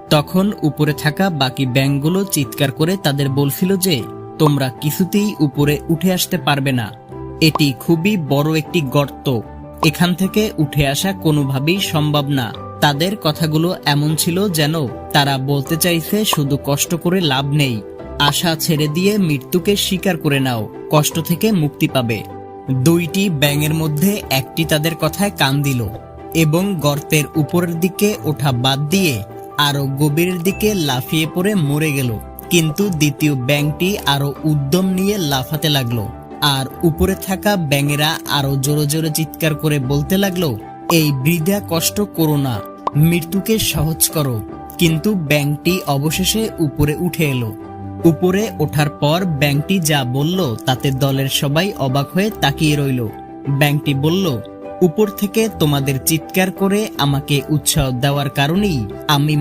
তখন উপরে থাকা বাকি ব্যাঙগুলো চিৎকার করে তাদের বলছিল যে, তোমরা কিছুতেই উপরে উঠে আসতে পারবে না, এটি খুবই বড় একটি গর্ত, এখান থেকে উঠে আসা কোনোভাবেই সম্ভব না। তাদের কথাগুলো এমন ছিল যেন তারা বলতে চাইছে শুধু কষ্ট করে লাভ নেই, আশা ছেড়ে দিয়ে মৃত্যুকে স্বীকার করে নাও, কষ্ট থেকে মুক্তি পাবে। দুইটি ব্যাঙের মধ্যে একটি তাদের কথায় কান দিল এবং গর্তের উপরের দিকে ওঠা বাদ দিয়ে আরো গভীরের দিকে লাফিয়ে পড়ে মরে গেল। কিন্তু দ্বিতীয় ব্যাঙটি আরো উদ্যম নিয়ে লাফাতে লাগলো, আর উপরে থাকা ব্যাঙেরা আরো জোরে জোরে চিৎকার করে বলতে লাগলো, এই বৃথা কষ্ট করো না, মৃত্যুকে সহজ করো। কিন্তু ব্যাঙটি অবশেষে উপরে উঠে এলো। উপরে ওঠার পর ব্যাঙটি যা বলল তাতে দলের সবাই অবাক হয়ে তাকিয়ে রইল। ব্যাঙটি বলল, উপর থেকে তোমাদের চিৎকার করে আমাকে উৎসাহ দেওয়ার কারণেই আমি